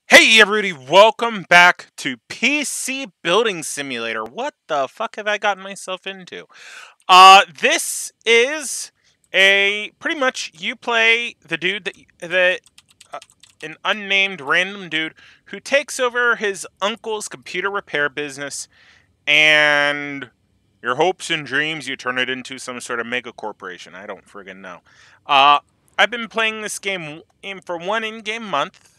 Hey everybody, welcome back to PC Building Simulator. What the fuck have I gotten myself into? This is a pretty much you play the dude that an unnamed random dude who takes over his uncle's computer repair business, and your hopes and dreams you turn it into some sort of mega corporation. I don't friggin' know. Uh I've been playing this game for one in-game month.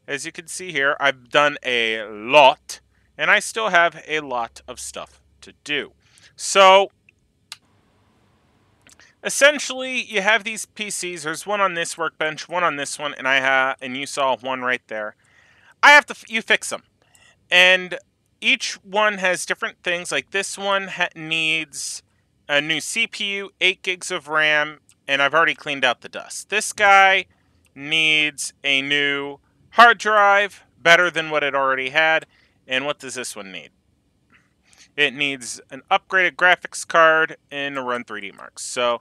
As you can see here, I've done a lot, and I still have a lot of stuff to do. So, essentially, you have these PCs. There's one on this workbench, one on this one, and you saw one right there. You fix them, and each one has different things. Like this one needs a new CPU, 8 gigs of RAM, and I've already cleaned out the dust. This guy needs a new hard drive, better than what it already had. And what does this one need? It needs an upgraded graphics card and a Run 3D Marks. So,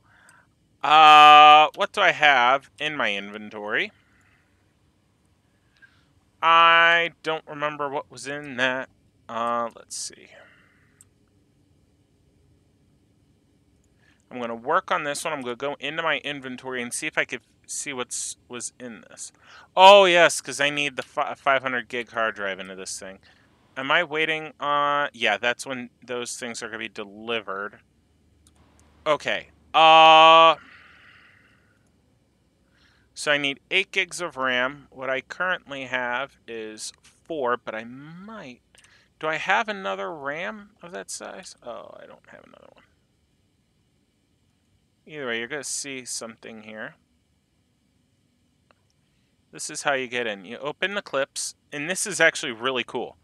what do I have in my inventory? I don't remember what was in that. Let's see. I'm going to work on this one. I'm going to go into my inventory and see if I could see was in this. Oh, yes, because I need the 500 gig hard drive into this thing. Am I waiting on... Yeah, that's when those things are going to be delivered. Okay. So I need 8 gigs of RAM. What I currently have is 4, but I might... Do I have another RAM of that size? Oh, I don't have another one. Either way, you're going to see something here. This is how you get in. You open the clips, and this is actually really cool.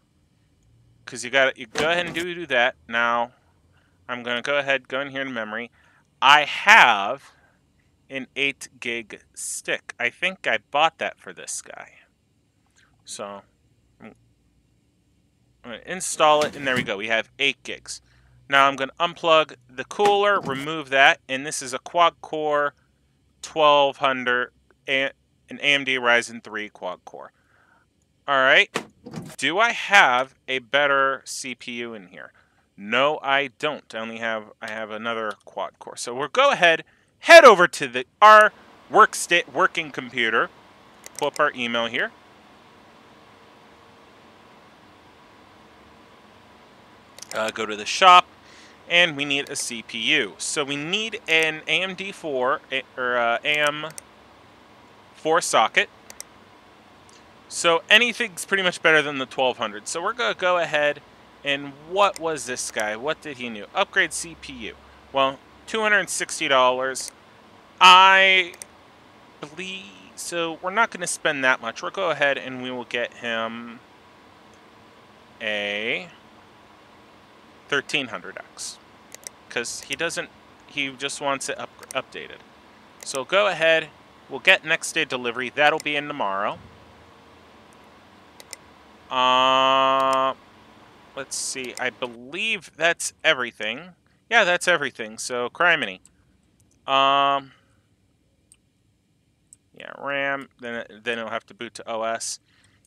Because you go ahead and do that. Now, I'm going to go in here in memory. I have an 8 gig stick. I think I bought that for this guy. So, I'm going to install it, and there we go. We have 8 gigs. Now I'm going to unplug the cooler, remove that, and this is a quad-core 1200, an AMD Ryzen 3 quad-core. Alright, do I have a better CPU in here? No, I don't. I have another quad-core. So we'll go ahead, head over to our working computer, pull up our email here. Go to the shop, and we need a CPU. So we need an AMD 4 or AM4 socket. So anything's pretty much better than the 1200. So we're going to go ahead and what was this guy? What did he do? Upgrade CPU. Well, $260. I believe so. We're not going to spend that much. We'll go ahead and we will get him a 1300X because he just wants it updated. So go ahead. We'll get next day delivery. That'll be in tomorrow. Let's see. I believe that's everything. Yeah, that's everything. So, criminy. Yeah, RAM. Then it'll have to boot to OS.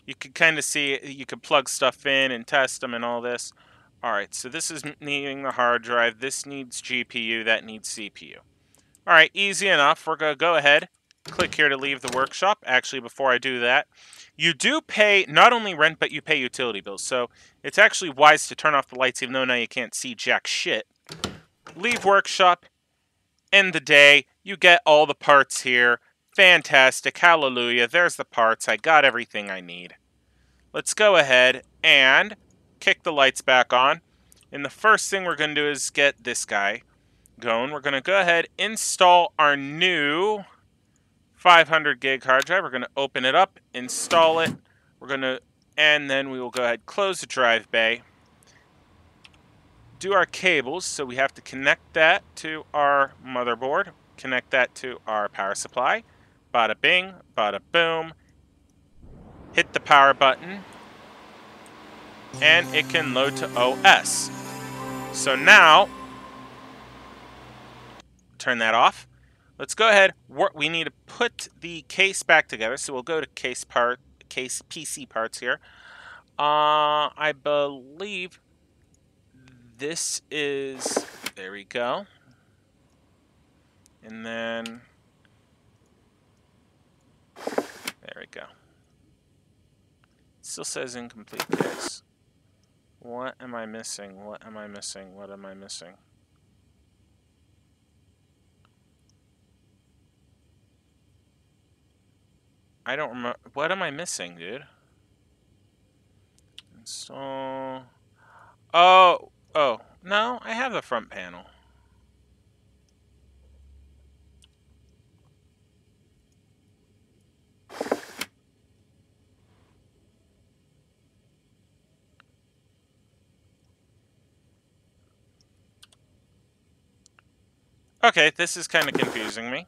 You can kind of see, you can plug stuff in and test them and all this. Alright, so this is needing the hard drive. This needs GPU. That needs CPU. Alright, easy enough. We're going to go ahead. Click here to leave the workshop. Actually, before I do that, you do pay not only rent, but you pay utility bills. So it's actually wise to turn off the lights, even though now you can't see jack shit. Leave workshop. End the day. You get all the parts here. Fantastic. Hallelujah. There's the parts. I got everything I need. Let's go ahead and kick the lights back on. And the first thing we're going to do is get this guy going. We're going to go ahead, install our new 500 gig hard drive. We're going to open it up, install it. And then we will go ahead, close the drive bay. Do our cables, so we have to connect that to our motherboard. Connect that to our power supply. Bada bing, bada boom. Hit the power button. And it can load to OS. So now, turn that off. Let's go ahead. We need to put the case back together. So we'll go to case PC parts here. I believe this is, there we go. And then, there we go. Still says incomplete case. What am I missing? What am I missing? What am I missing? I don't remember. What am I missing, dude? Install. Oh, no, I have the front panel. Okay, this is kind of confusing me.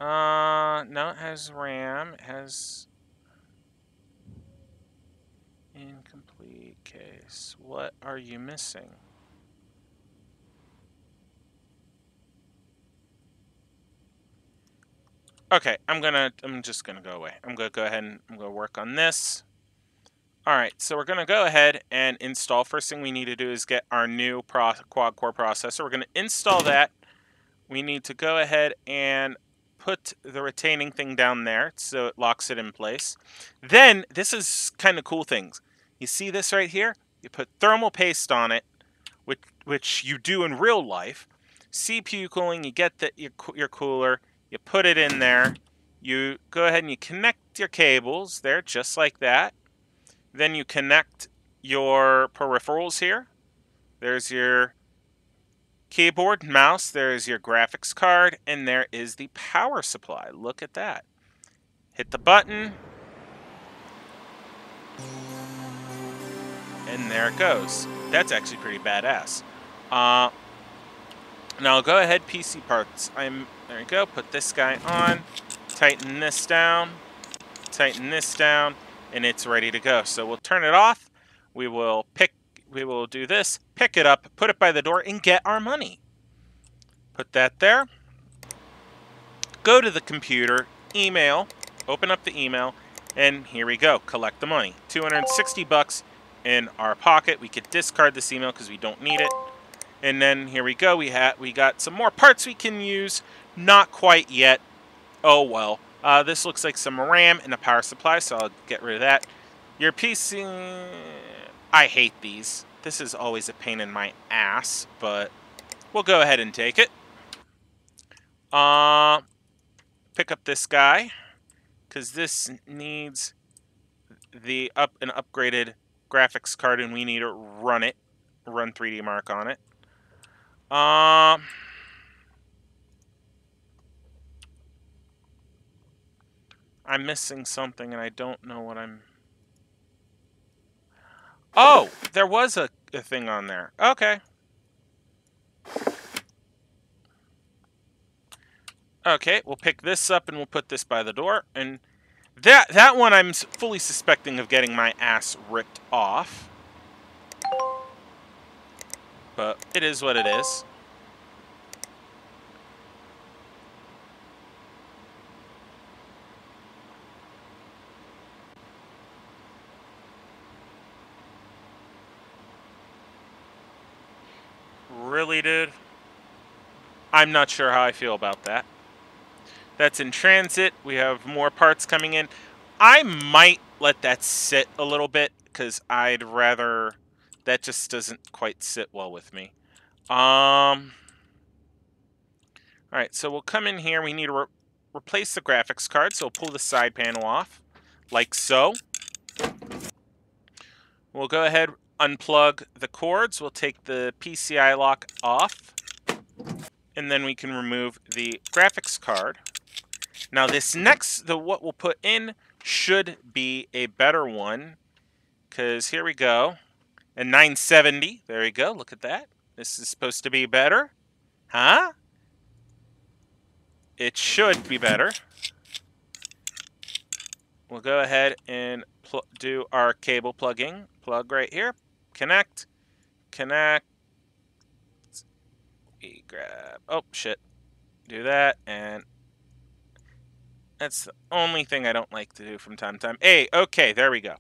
No, it has RAM. It has incomplete case. What are you missing? Okay, I'm just gonna go away. I'm gonna go ahead and I'm gonna work on this. Alright, so we're gonna go ahead and install. First thing we need to do is get our new quad-core processor. We're gonna install that. We need to go ahead and put the retaining thing down there so it locks it in place. Then, this is kind of cool things. You see this right here? You put thermal paste on it, which you do in real life. CPU cooling, you get your cooler, you put it in there, you go ahead and you connect your cables there, just like that. Then you connect your peripherals here. There's your keyboard, mouse, there's your graphics card, and there is the power supply. Look at that. Hit the button, and there it goes. That's actually pretty badass. Now go ahead, PC parts. There you go, put this guy on, tighten this down, and it's ready to go. So we'll turn it off, we will do this, pick it up, put it by the door, and get our money. Put that there. Go to the computer, email, open up the email, and here we go, collect the money. 260 bucks in our pocket. We could discard this email because we don't need it. And then here we go, we got some more parts we can use. Not quite yet. Oh well. This looks like some RAM and a power supply, so I'll get rid of that. Your PC, I hate these. This is always a pain in my ass, but we'll go ahead and take it. Pick up this guy, because this needs an upgraded graphics card, and we need to run 3D Mark on it. I'm missing something, and I don't know what I'm... Oh, there was a thing on there. Okay. Okay, we'll pick this up, and we'll put this by the door. And that one I'm fully suspecting of getting my ass ripped off. But it is what it is. Really, dude? I'm not sure how I feel about that. That's in transit. We have more parts coming in. I might let that sit a little bit, because I'd rather... That just doesn't quite sit well with me. Alright, so we'll come in here. We need to replace the graphics card, so we'll pull the side panel off, like so. We'll go ahead, unplug the cords. We'll take the PCI lock off, and then we can remove the graphics card. Now this what we'll put in should be a better one, because here we go. A 970, there we go, look at that. This is supposed to be better. Huh? It should be better. We'll go ahead and do our cable plugging. Plug right here. Connect. Connect. We grab... Oh, shit. Do that, and... That's the only thing I don't like to do from time to time. Hey, okay, there we go.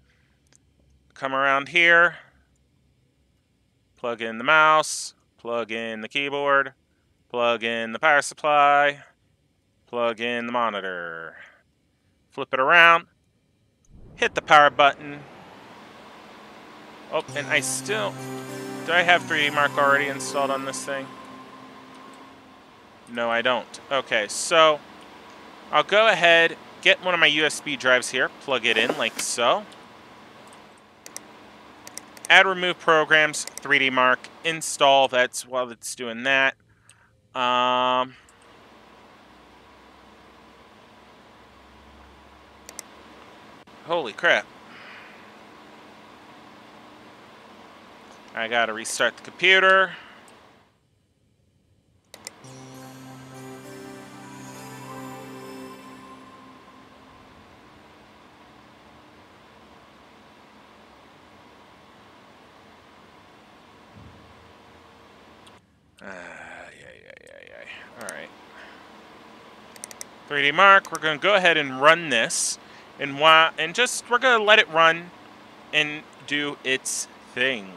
Come around here. Plug in the mouse. Plug in the keyboard. Plug in the power supply. Plug in the monitor. Flip it around. Hit the power button. Oh, and I still... Do I have 3D Mark already installed on this thing? No, I don't. Okay, so I'll go ahead, get one of my USB drives here, plug it in like so. Add remove programs, 3D Mark, install. That's while it's doing that. Holy crap. I gotta restart the computer. Alright. 3D Mark, we're gonna go ahead and run this. And we're gonna let it run and do its thing.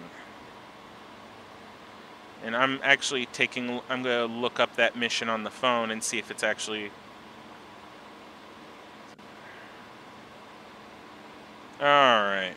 And I'm actually I'm gonna look up that mission on the phone and see if it's actually... Alright.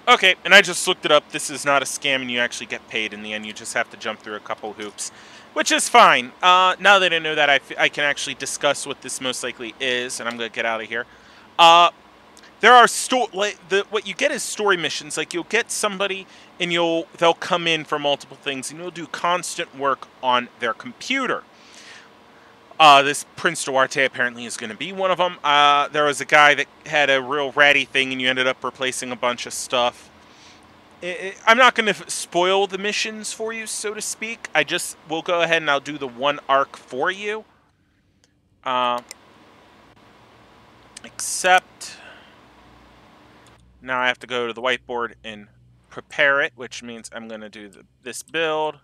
Okay, and I just looked it up. This is not a scam, and you actually get paid in the end. You just have to jump through a couple hoops, which is fine. Now that I know that, I can actually discuss what this most likely is, and I'm going to get out of here. There are what you get is story missions. Like, you'll get somebody, and they'll come in for multiple things, and you'll do constant work on their computer. This Prince Duarte apparently is going to be one of them. There was a guy that had a real ratty thing, and you ended up replacing a bunch of stuff. I'm not going to spoil the missions for you, so to speak. We'll go ahead and I'll do the one arc for you. Except now I have to go to the whiteboard and prepare it, which means I'm going to do this build.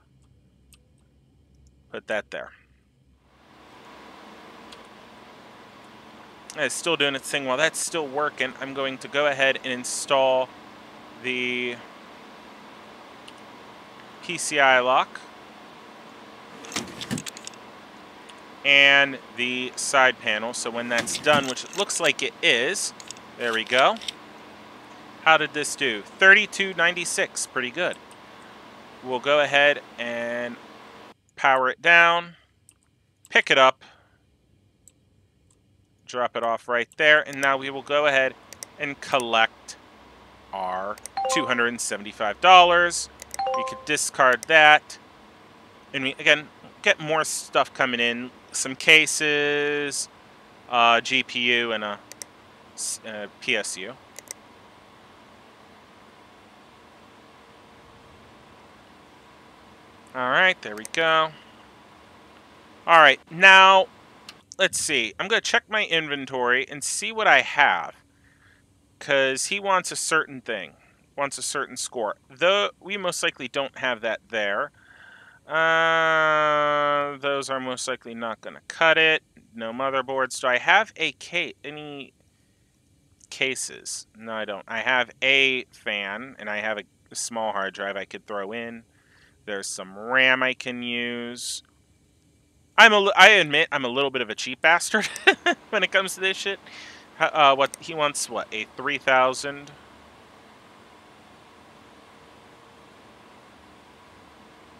Put that there. It's still doing its thing. While that's still working, I'm going to go ahead and install the PCI lock and the side panel. So when that's done, which it looks like it is, there we go. How did this do? 3296, pretty good. We'll go ahead and power it down, pick it up, drop it off right there, and now we will go ahead and collect our $275. We could discard that, and we again get more stuff coming in. Some cases, GPU, and a PSU. Alright, there we go. Alright, now, let's see. I'm going to check my inventory and see what I have. Because he wants a certain thing. Wants a certain score. Though, we most likely don't have that there. Those are most likely not going to cut it. No motherboards. Do I have any cases? No, I don't. I have a fan, and I have a small hard drive I could throw in. There's some RAM I can use. I admit I'm a little bit of a cheap bastard when it comes to this shit. What he wants? What, a 3000?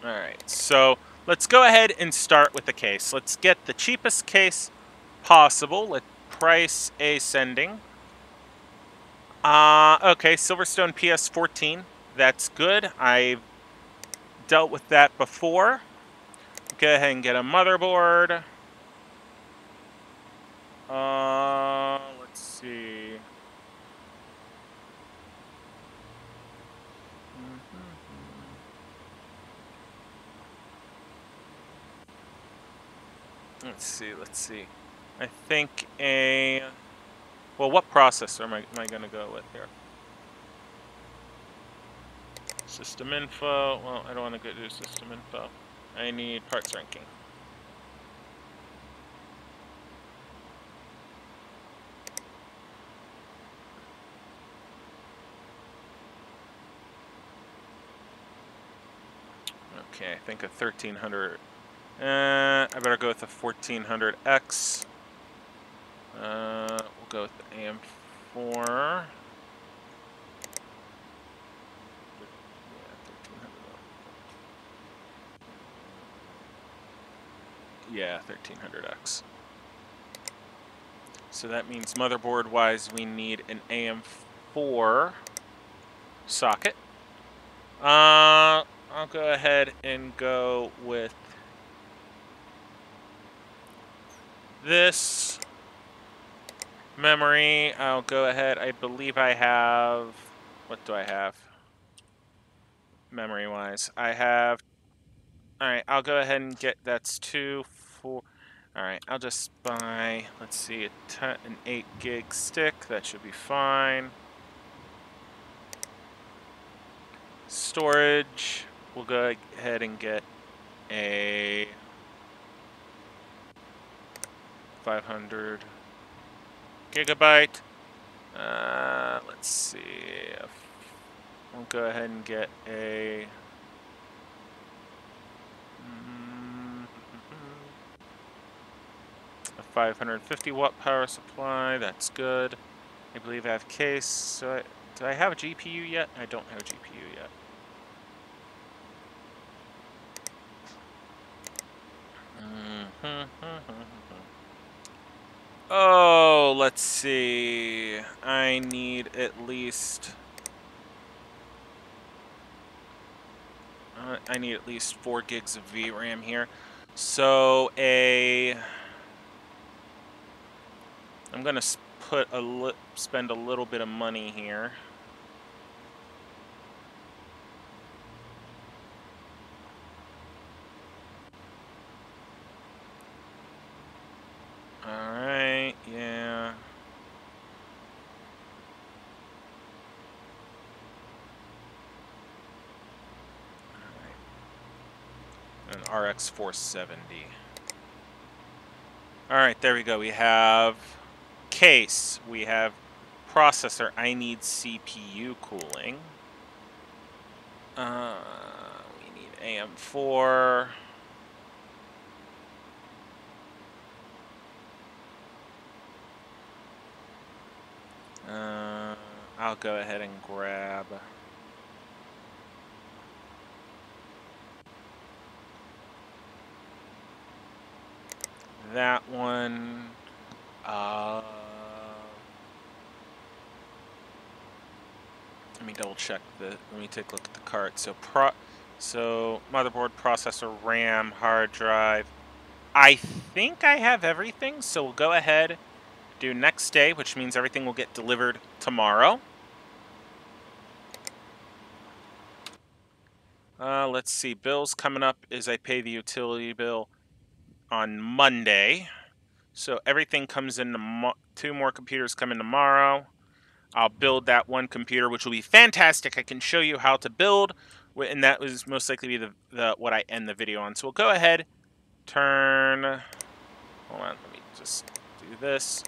All right. So let's go ahead and start with the case. Let's get the cheapest case possible. Let price ascending. Okay, Silverstone PS14. That's good. I've dealt with that before. Go ahead and get a motherboard. Let's see. Let's see. I think well, what processor am I going to go with here? System info. Well, I don't want to go do system info. I need parts ranking. Okay, I think a 1300. I better go with the 1400X. We'll go with the AM4. Yeah, 1300X. So that means motherboard-wise, we need an AM4 socket. I'll go ahead and go with this memory. I'll go ahead. I believe I have. What do I have? Memory-wise, I have. All right, I'll go ahead and get. That's 2, 4. All right, I'll just buy. Let's see, an 8 gig stick. That should be fine. Storage. We'll go ahead and get a 500 gigabyte. Let's see. We'll go ahead and get a 550 watt power supply. That's good. I believe I have case. So do I have a GPU yet? I don't have a GPU yet. Oh, let's see. I need at least. I need at least 4 gigs of VRAM here. So I'm gonna spend a little bit of money here. All right, yeah. All right. An RX 470. All right, there we go. We have case. We have processor. I need CPU cooling. We need AM4. I'll go ahead and grab that one. Let me double check let me take a look at the cart. So motherboard, processor, RAM, hard drive. I think I have everything, so we'll go ahead, do next day, which means everything will get delivered tomorrow. Let's see, bills coming up is I pay the utility bill on Monday. So everything comes in, 2 more computers come in tomorrow. I'll build that one computer, which will be fantastic. I can show you how to build, and that was most likely be the what I end the video on. So we'll go ahead, hold on, let me just do this.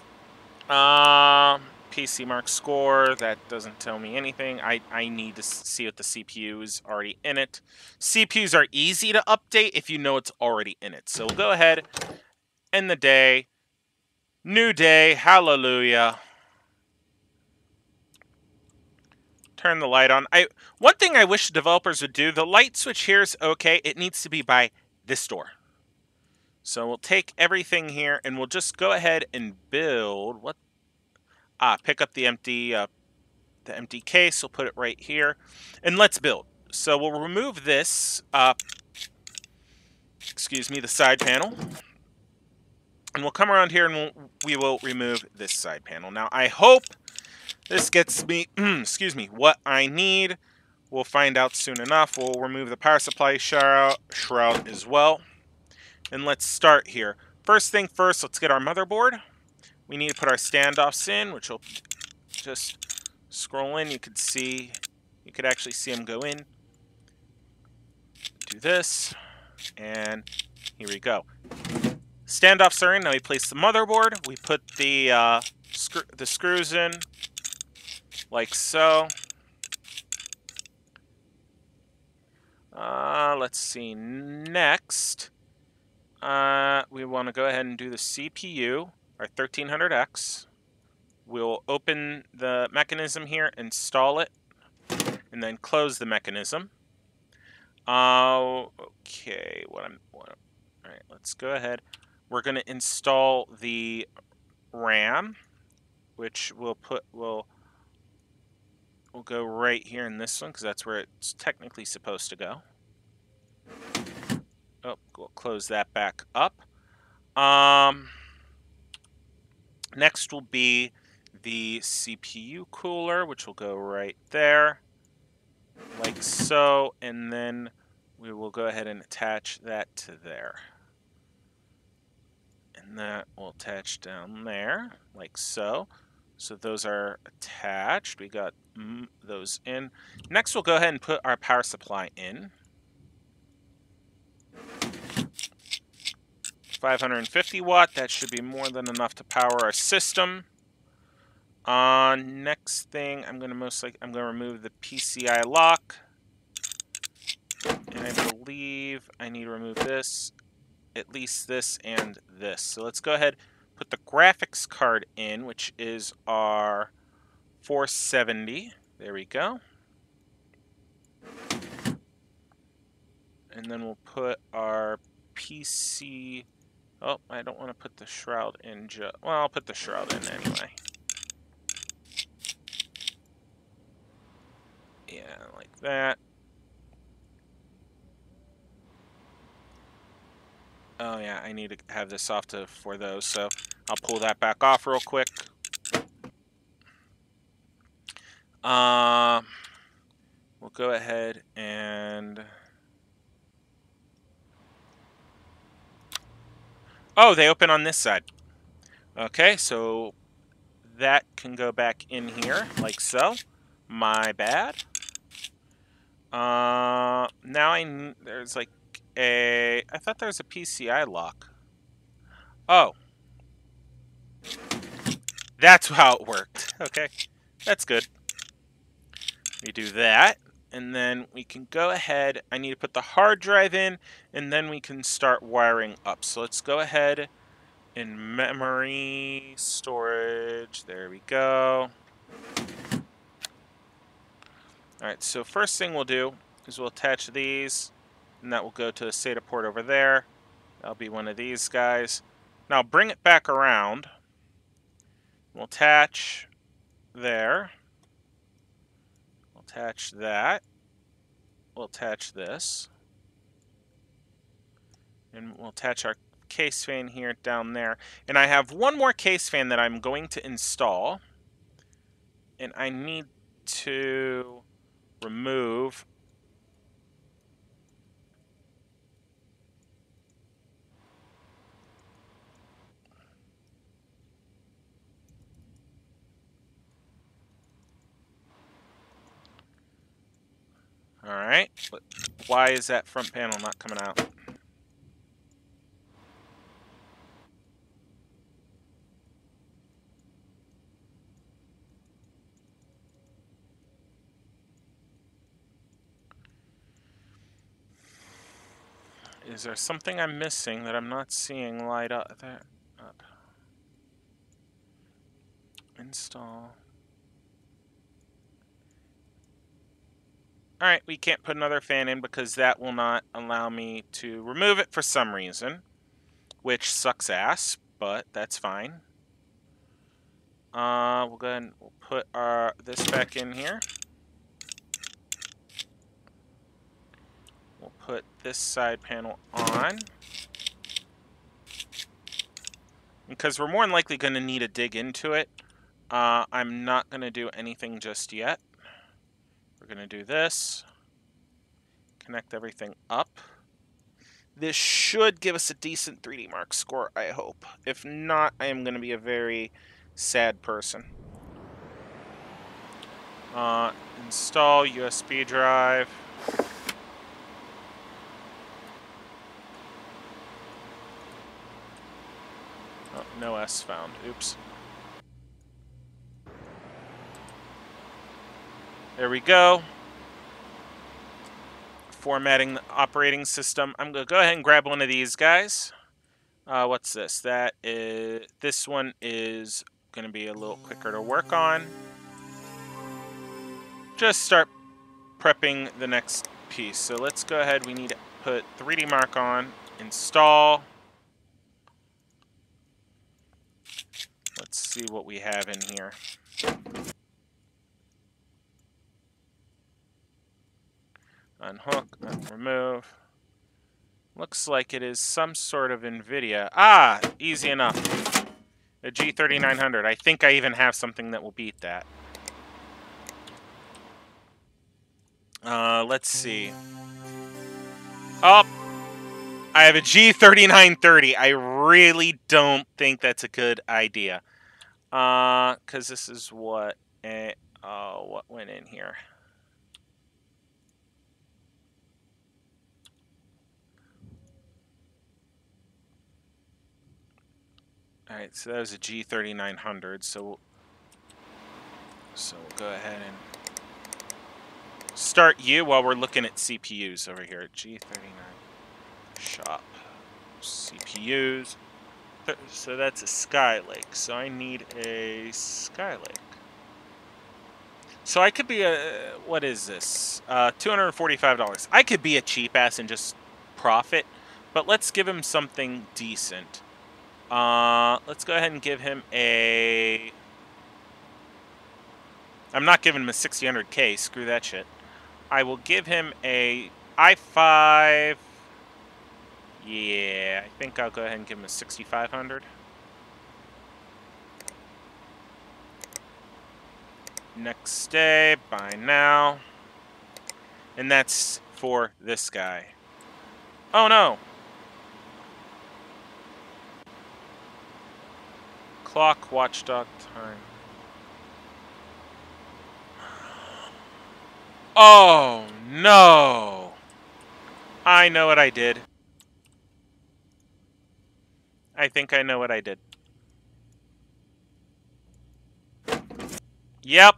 PC Mark score, that doesn't tell me anything. I need to see if the CPU is already in it. CPUs are easy to update if you know it's already in it. So we'll go ahead, end the day. New day, hallelujah. Turn the light on. One thing I wish developers would do, the light switch here is okay. It needs to be by this door. So we'll take everything here and we'll just go ahead and build pick up the empty case. We'll put it right here and let's build. So we'll remove this, the side panel. And we'll come around here and we will remove this side panel. Now I hope this gets me, what I need. We'll find out soon enough. We'll remove the power supply shroud as well. And let's start here. First thing first, let's get our motherboard. We need to put our standoffs in, which will just scroll in. You could actually see them go in. do this, and here we go. Standoffs are in. Now we place the motherboard. We put the screws in, like so. Let's see. Next, we want to go ahead and do the CPU, our 1300X. We'll open the mechanism here, install it, and then close the mechanism. Okay, all right, let's go ahead. We're going to install the RAM, which we'll go right here in this one because that's where it's technically supposed to go. Oh, we'll close that back up. Next will be the CPU cooler, which will go right there, like so, and then we will go ahead and attach that to there. And that will attach down there, like so. So those are attached. We got those in. Next, we'll go ahead and put our power supply in. 550 watt, that should be more than enough to power our system. Next thing, I'm gonna remove the PCI lock. And I believe I need to remove this, at least this and this. So let's go ahead, put the graphics card in, which is our 470. There we go. And then we'll put our PC. Oh, I don't want to put the shroud in. Well, I'll put the shroud in anyway. Yeah, like that. Oh yeah, I need to have this off for those, so I'll pull that back off real quick. We'll go ahead and... Oh, they open on this side. Okay, so that can go back in here, like so. My bad. Now there's like I thought there was a PCI lock. Oh. That's how it worked. Okay, that's good. We do that, and then we can go ahead. I need to put the hard drive in, and then we can start wiring up. So let's go ahead in memory storage. There we go. Alright, so first thing we'll do is we'll attach these, and that will go to the SATA port over there. That'll be one of these guys. Now bring it back around. We'll attach there. We'll attach that. We'll attach this. And we'll attach our case fan here down there. And I have one more case fan that I'm going to install. And I need to remove Alright, but why is that front panel not coming out? Is there something I'm missing that I'm not seeing light up there? Install. Alright, we can't put another fan in because that will not allow me to remove it for some reason. Which sucks ass, but that's fine. We'll go ahead and we'll put this back in here. We'll put this side panel on. Because we're more than likely going to need to dig into it. I'm not going to do anything just yet. We're going to do this. Connect everything up. This should give us a decent 3D Mark score, I hope. If not, I am going to be a very sad person. Install USB drive. No S found. Oops. There we go. Formatting the operating system. I'm going to go ahead and grab one of these guys. What's this? That is. This one is going to be a little quicker to work on. Just start prepping the next piece. So let's go ahead. We need to put 3D Mark on. Install. Let's see what we have in here. Unhook, remove. Looks like it is some sort of NVIDIA. Ah, easy enough. A G3900. I think I even have something that will beat that. Let's see. Oh, I have a G3930. I really don't think that's a good idea. Because this is what went in here. Alright, so that was a G3900, so we'll go ahead and start you while we're looking at CPUs over here. G39 shop CPUs. So that's a Skylake. So I need a Skylake. So I could be a, what is this? $245. I could be a cheap ass and just profit, but let's give him something decent. Let's go ahead and give him a... I'm not giving him a 6000K. Screw that shit. I will give him a i5. Yeah, I think I'll go ahead and give him a 6500. Next day, buy now. And that's for this guy. Oh no! Clock, watchdog time. Oh no! I know what I did. I think I know what I did. Yep!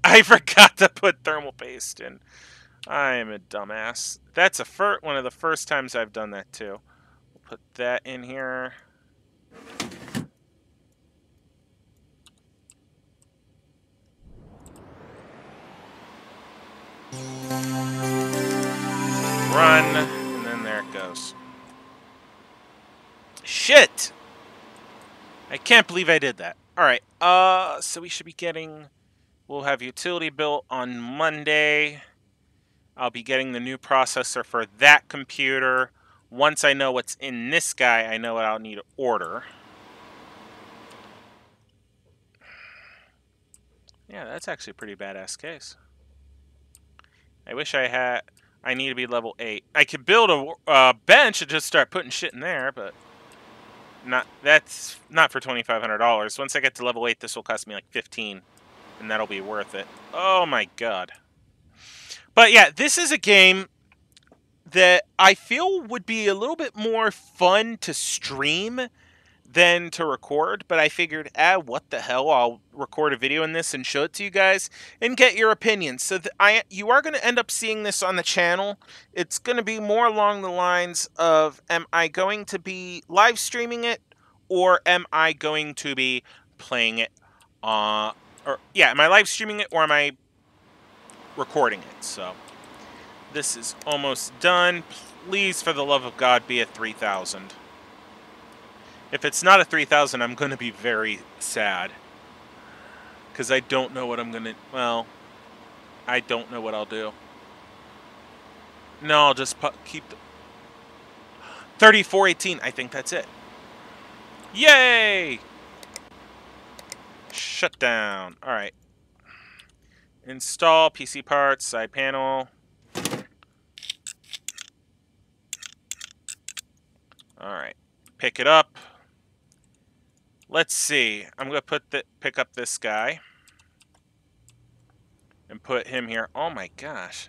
I forgot to put thermal paste in. I am a dumbass. That's one of the first times I've done that too. We'll put that in here. Run, and then there it goes. Shit! I can't believe I did that. Alright, so we should be getting... We'll have utility built on Monday. I'll be getting the new processor for that computer. Once I know what's in this guy, I know what I'll need to order. Yeah, that's actually a pretty badass case. I wish I had... I need to be level 8. I could build a bench and just start putting shit in there, but... That's not for $2,500. Once I get to level 8, this will cost me like $15. And that'll be worth it. Oh my god. But yeah, this is a game that I feel would be a little bit more fun to stream than to record, but I figured, what the hell, I'll record a video in this and show it to you guys and get your opinions. So you are going to end up seeing this on the channel. It's going to be more along the lines of, am I going to be live streaming it, or am I going to be playing it, am I live streaming it, or am I recording it? So this is almost done. Please, for the love of God, be at 3,000. If it's not a 3,000, I'm going to be very sad. Because I don't know what I'm going to... Well, I don't know what I'll do. No, I'll just keep... 3418, I think that's it. Yay! Shut down. Alright. Install PC parts, side panel. Alright. Pick it up. Let's see. I'm going to pick up this guy. And put him here. Oh my gosh.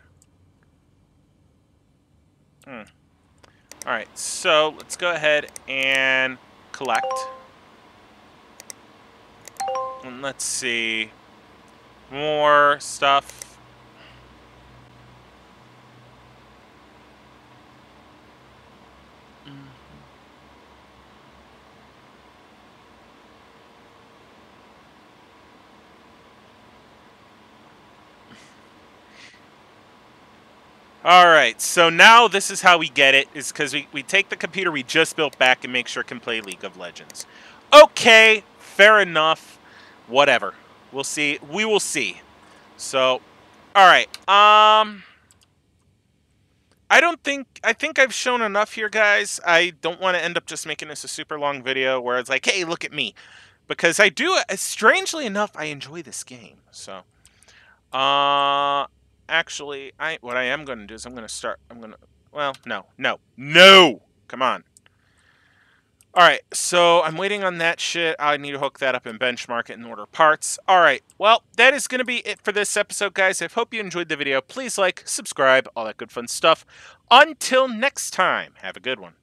Alright, so let's go ahead and collect. And let's see. More stuff. Alright, so now this is how we get it, is because we take the computer we just built back and make sure it can play League of Legends. Okay, fair enough. Whatever. We'll see. We will see. So, alright. I think I've shown enough here, guys. I don't want to end up just making this a super long video where it's like, hey, look at me. Because I do, strangely enough, I enjoy this game. So, actually, what I am going to do is well, no! Come on. Alright, so I'm waiting on that shit. I need to hook that up and benchmark it and order parts. Alright, well, that is going to be it for this episode, guys. I hope you enjoyed the video. Please like, subscribe, all that good fun stuff. Until next time, have a good one.